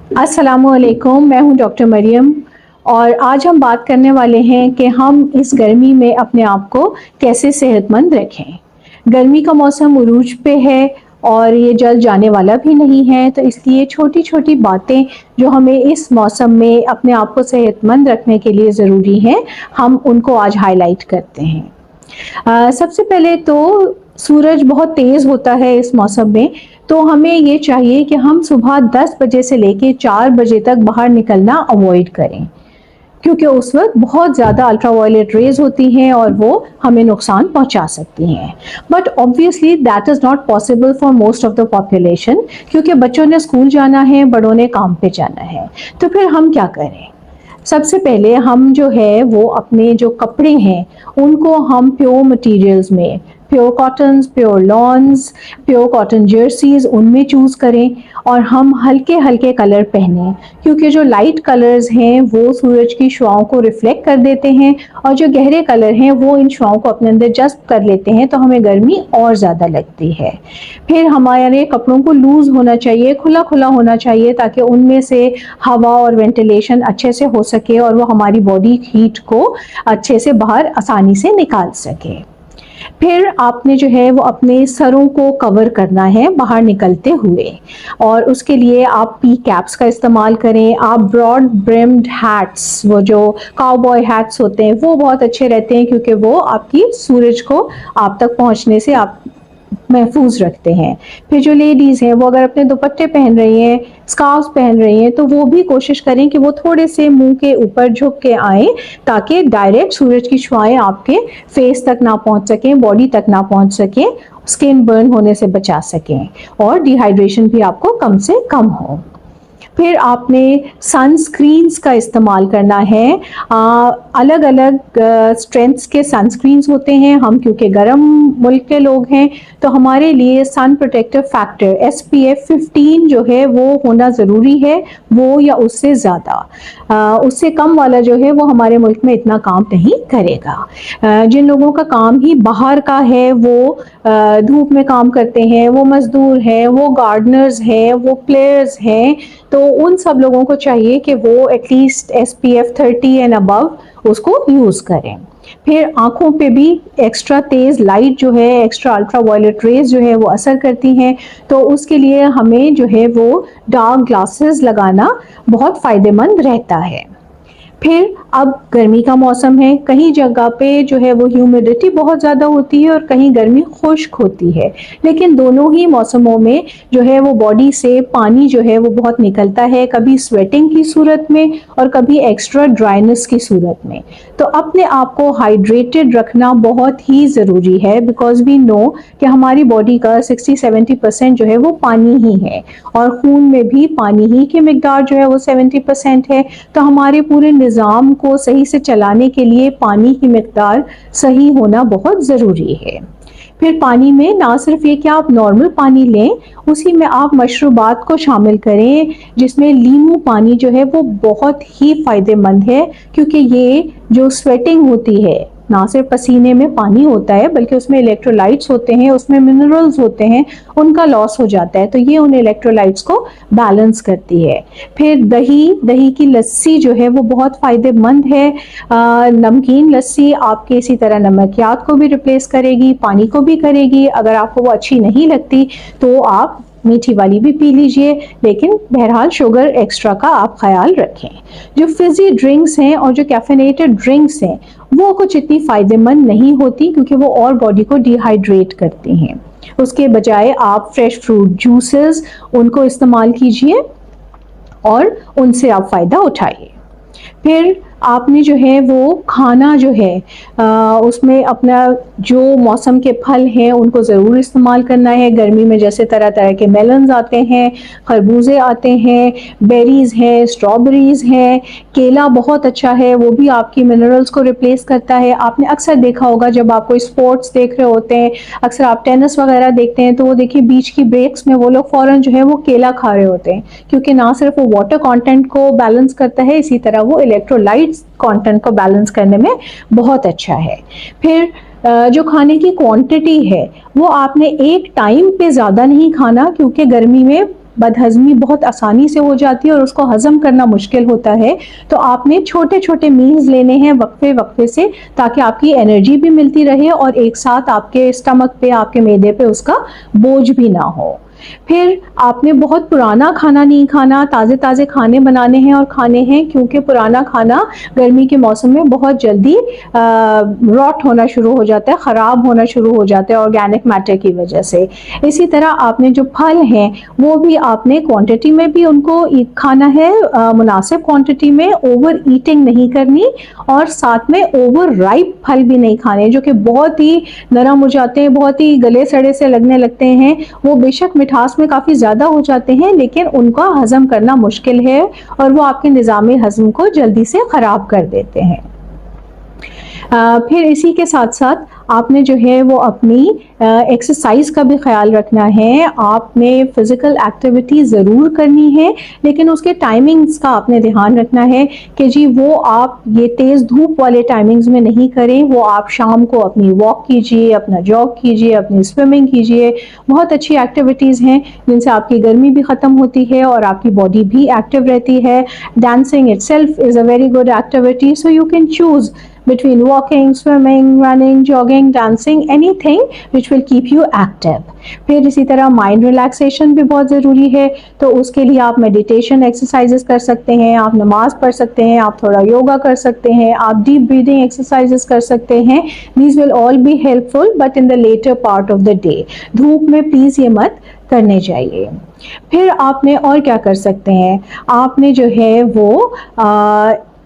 अस्सलामुअलैकुम, मैं हूं डॉक्टर मरियम और आज हम बात करने वाले हैं कि हम इस गर्मी में अपने आप को कैसे सेहतमंद रखें। गर्मी का मौसम उरूज पे है और ये जल्द जाने वाला भी नहीं है, तो इसलिए छोटी-छोटी बातें जो हमें इस मौसम में अपने आप को सेहतमंद रखने के लिए ज़रूरी हैं, हम उनको आज हाइलाइट करते हैं। सबसे पहले तो सूरज बहुत तेज़ होता है इस मौसम में, तो हमें ये चाहिए कि हम सुबह 10 बजे से लेके 4 बजे तक बाहर निकलना अवॉइड करें, क्योंकि उस वक़्त बहुत ज़्यादा अल्ट्रावायलेट रेज़ होती हैं और वो हमें नुकसान पहुँचा सकती हैं। But obviously that is not possible for most of the population, क्योंकि बच्चों ने स्कूल जाना है, बड़ों ने काम पे जाना है। तो फिर हम क्या करें? सबसे पहले हम जो है वो अपने जो कपड़े हैं उनको हम प्योर मटेरियल्स में, pure cottons, pure lawns, pure cotton jerseys उनमें चूज़ करें और हम हल्के हल्के कलर पहने, क्योंकि जो लाइट कलर्स हैं वो सूरज की शुआओं को रिफ्लेक्ट कर देते हैं और जो गहरे कलर हैं वो इन शुआओं को अपने अंदर जज्ब कर लेते हैं, तो हमें गर्मी और ज़्यादा लगती है। फिर हमारे कपड़ों को लूज़ होना चाहिए, खुला खुला होना चाहिए, ताकि उनमें से हवा और वेंटिलेशन अच्छे से हो सके और वो हमारी बॉडी हीट को अच्छे से बाहर आसानी से निकाल सके। फिर आपने जो है वो अपने सरों को कवर करना है बाहर निकलते हुए, और उसके लिए आप पी कैप्स का इस्तेमाल करें। आप ब्रॉड ब्रिम्ड हैट्स, वो जो काउबॉय हैट्स होते हैं, वो बहुत अच्छे रहते हैं, क्योंकि वो आपकी सूरज को आप तक पहुंचने से आप महफूज रखते हैं। फिर जो लेडीज़ हैं वो अगर अपने दुपट्टे पहन रही हैं, स्कार्फ पहन रही हैं, तो वो भी कोशिश करें कि वो थोड़े से मुंह के ऊपर झुक के आएँ, ताकि डायरेक्ट सूरज की शुआएं आपके फेस तक ना पहुंच सकें, बॉडी तक ना पहुंच सकें, स्किन बर्न होने से बचा सकें और डिहाइड्रेशन भी आपको कम से कम हो। फिर आपने सनस्क्रीन्स का इस्तेमाल करना है। अलग अलग स्ट्रेंथ्स के सनस्क्रीन्स होते हैं। हम क्योंकि गर्म मुल्क के लोग हैं, तो हमारे लिए सन प्रोटेक्टिव फैक्टर SPF 15 जो है वो होना ज़रूरी है, वो या उससे ज़्यादा। उससे कम वाला जो है वो हमारे मुल्क में इतना काम नहीं करेगा। जिन लोगों का काम ही बाहर का है, वो धूप में काम करते हैं, वो मज़दूर हैं, वो गार्डनर्स हैं, वो प्लेयर्स हैं, तो उन सब लोगों को चाहिए कि वो एटलीस्ट SPF 30 एंड अबव उसको यूज़ करें। फिर आँखों पे भी एक्स्ट्रा तेज़ लाइट जो है, एक्स्ट्रा अल्ट्रावायलेट रेज जो है वो असर करती हैं, तो उसके लिए हमें जो है वो डार्क ग्लासेस लगाना बहुत फ़ायदेमंद रहता है। फिर अब गर्मी का मौसम है, कहीं जगह पे जो है वो ह्यूमिडिटी बहुत ज़्यादा होती है और कहीं गर्मी खुश्क होती है, लेकिन दोनों ही मौसमों में जो है वो बॉडी से पानी जो है वो बहुत निकलता है, कभी स्वेटिंग की सूरत में और कभी एक्स्ट्रा ड्राइनेस की सूरत में। तो अपने आप को हाइड्रेटेड रखना बहुत ही ज़रूरी है, बिकॉज वी नो कि हमारी बॉडी का 60-70% जो है वो पानी ही है और खून में भी पानी ही की मिकदार जो है वो 70% है। तो हमारे पूरे निज़ाम को सही से चलाने के लिए पानी की मिकदार सही होना बहुत ज़रूरी है। फिर पानी में ना सिर्फ ये कि आप नॉर्मल पानी लें, उसी में आप मशरूबात को शामिल करें, जिसमें लीमू पानी जो है वो बहुत ही फ़ायदेमंद है, क्योंकि ये जो स्वेटिंग होती है, ना सिर्फ पसीने में पानी होता है बल्कि उसमें इलेक्ट्रोलाइट्स होते हैं, उसमें मिनरल्स होते हैं, उनका लॉस हो जाता है, तो ये उन इलेक्ट्रोलाइट्स को बैलेंस करती है। फिर दही की लस्सी जो है वो बहुत फ़ायदेमंद है। नमकीन लस्सी आपके इसी तरह नमकियात को भी रिप्लेस करेगी, पानी को भी करेगी। अगर आपको वो अच्छी नहीं लगती तो आप मीठी वाली भी पी लीजिए, लेकिन बहरहाल शुगर एक्स्ट्रा का आप ख्याल रखें। जो फिजी ड्रिंक्स हैं और जो कैफेनेटेड ड्रिंक्स हैं वो कुछ इतनी फ़ायदेमंद नहीं होती, क्योंकि वो और बॉडी को डिहाइड्रेट करती हैं। उसके बजाय आप फ्रेश फ्रूट जूसेस उनको इस्तेमाल कीजिए और उनसे आप फ़ायदा उठाइए। फिर आपने जो है वो खाना जो है उसमें अपना जो मौसम के फल हैं उनको ज़रूर इस्तेमाल करना है। गर्मी में जैसे तरह तरह के मेलन्स आते हैं, खरबूजे आते हैं, बेरीज़ हैं, स्ट्रॉबेरीज़ हैं, केला बहुत अच्छा है, वो भी आपकी मिनरल्स को रिप्लेस करता है। आपने अक्सर देखा होगा जब आप कोई स्पोर्ट्स देख रहे होते हैं, अक्सर आप टेनिस वगैरह देखते हैं, तो वो देखिए बीच की ब्रेक्स में वो लोग फ़ौरन जो है वो केला खा रहे होते हैं, क्योंकि ना सिर्फ वो वाटर कंटेंट को बैलेंस करता है, इसी तरह वो इलेक्ट्रोलाइट्स कंटेंट को बैलेंस करने में बहुत अच्छा है। फिर जो खाने की क्वांटिटी है वो आपने एक टाइम पे ज़्यादा नहीं खाना, क्योंकि गर्मी में बदहजमी बहुत आसानी से हो जाती है और उसको हजम करना मुश्किल होता है, तो आपने छोटे छोटे मील्स लेने हैं वक्फे वक्फे से, ताकि आपकी एनर्जी भी मिलती रहे और एक साथ आपके स्टमक पे, आपके मैदे पे उसका बोझ भी ना हो। फिर आपने बहुत पुराना खाना नहीं खाना, ताज़े ताज़े खाने बनाने हैं और खाने हैं, क्योंकि पुराना खाना गर्मी के मौसम में बहुत जल्दी रॉट होना शुरू हो जाता है, ख़राब होना शुरू हो जाता है ऑर्गेनिक मैटर की वजह से। इसी तरह आपने जो फल हैं वो भी आपने क्वांटिटी में भी उनको खाना है, मुनासिब क्वांटिटी में, ओवर ईटिंग नहीं करनी, और साथ में ओवर राइप फल भी नहीं खाने जो कि बहुत ही नरम हो जाते हैं, बहुत ही गले सड़े से लगने लगते हैं। वो बेशक मिठास में काफ़ी ज़्यादा हो जाते हैं लेकिन उनका हज़म करना मुश्किल है और वो आपके निज़ाम हज़म को जल्दी से ख़राब कर देते हैं। फिर इसी के साथ साथ आपने जो है वो अपनी एक्सरसाइज का भी ख्याल रखना है। आपने फिज़िकल एक्टिविटी ज़रूर करनी है लेकिन उसके टाइमिंग्स का आपने ध्यान रखना है कि जी वो आप ये तेज़ धूप वाले टाइमिंग्स में नहीं करें, वो आप शाम को अपनी वॉक कीजिए, अपना जॉग कीजिए, अपनी स्विमिंग कीजिए। बहुत अच्छी एक्टिविटीज़ हैं जिनसे आपकी गर्मी भी ख़त्म होती है और आपकी बॉडी भी एक्टिव रहती है। Dancing itself is a very good activity, so you can choose between walking, swimming, running, jogging, dancing, anything which will keep you active. फिर इसी तरह माइंड रिलैक्सेशन भी बहुत ज़रूरी है, तो उसके लिए आप मेडिटेशन एक्सरसाइजेस कर सकते हैं, आप नमाज पढ़ सकते हैं, आप थोड़ा योगा कर सकते हैं, आप डीप ब्रीदिंग एक्सरसाइजेस कर सकते हैं। These will all be helpful but in the later part of the day. धूप में प्लीज़ ये मत करने चाहिए। फिर आपने और क्या कर सकते हैं, आपने जो है वो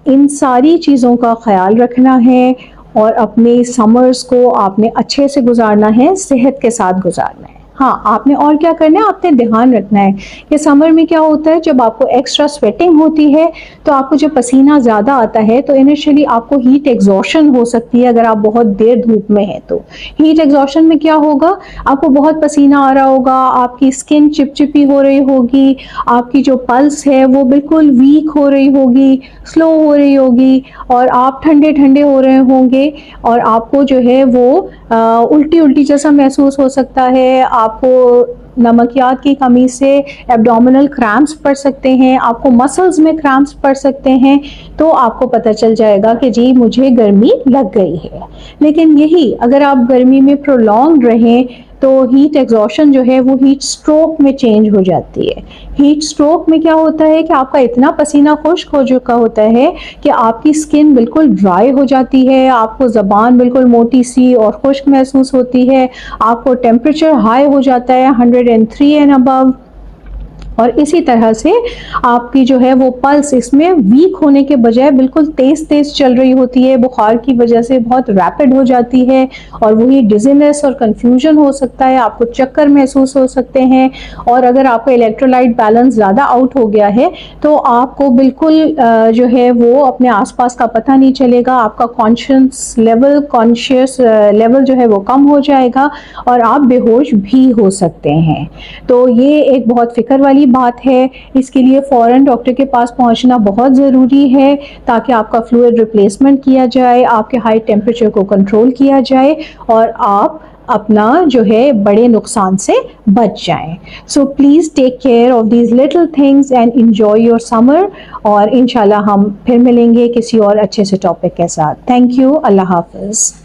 इन सारी चीज़ों का ख्याल रखना है और अपने समर्स को आपने अच्छे से गुजारना है, सेहत के साथ गुजारना है। हाँ, आपने और क्या करना है, आपने ध्यान रखना है कि समर में क्या होता है, जब आपको एक्स्ट्रा स्वेटिंग होती है तो आपको जब पसीना ज़्यादा आता है तो इनिशियली आपको हीट एग्जॉशन हो सकती है। अगर आप बहुत देर धूप में हैं तो हीट एग्जॉशन में क्या होगा, आपको बहुत पसीना आ रहा होगा, आपकी स्किन चिपचिपी हो रही होगी, आपकी जो पल्स है वो बिल्कुल वीक हो रही होगी, स्लो हो रही होगी और आप ठंडे ठंडे हो रहे होंगे और आपको जो है वो उल्टी उल्टी जैसा महसूस हो सकता है। आपको नमकियात की कमी से एब्डोमिनल क्रैम्प्स पड़ सकते हैं, आपको मसल्स में क्रैम्प्स पड़ सकते हैं, तो आपको पता चल जाएगा कि जी मुझे गर्मी लग गई है। लेकिन यही अगर आप गर्मी में प्रोलॉन्ग रहें तो हीट एग्जॉशन जो है वो हीट स्ट्रोक में चेंज हो जाती है। हीट स्ट्रोक में क्या होता है कि आपका इतना पसीना खुश्क हो चुका होता है कि आपकी स्किन बिल्कुल ड्राई हो जाती है, आपको ज़बान बिल्कुल मोटी सी और खुश्क महसूस होती है, आपको टेम्परेचर हाई हो जाता है 103 एंड अबव, और इसी तरह से आपकी जो है वो पल्स इसमें वीक होने के बजाय बिल्कुल तेज़ तेज़ चल रही होती है, बुखार की वजह से बहुत रैपिड हो जाती है और वही डिजीनेस और कंफ्यूजन हो सकता है, आपको चक्कर महसूस हो सकते हैं। और अगर आपका इलेक्ट्रोलाइट बैलेंस ज़्यादा आउट हो गया है तो आपको बिल्कुल जो है वो अपने आसपास का पता नहीं चलेगा, आपका कॉन्शियस लेवल जो है वो कम हो जाएगा और आप बेहोश भी हो सकते हैं। तो ये एक बहुत फिक्र वाली बात है, इसके लिए फ़ौरन डॉक्टर के पास पहुंचना बहुत ज़रूरी है ताकि आपका फ्लूइड रिप्लेसमेंट किया जाए, आपके हाई टेम्परेचर को कंट्रोल किया जाए और आप अपना जो है बड़े नुकसान से बच जाएं। So please take care of these little things and enjoy your summer, और इंशाल्लाह हम फिर मिलेंगे किसी और अच्छे से टॉपिक के साथ। थैंक यू, अल्लाह हाफ़िज़।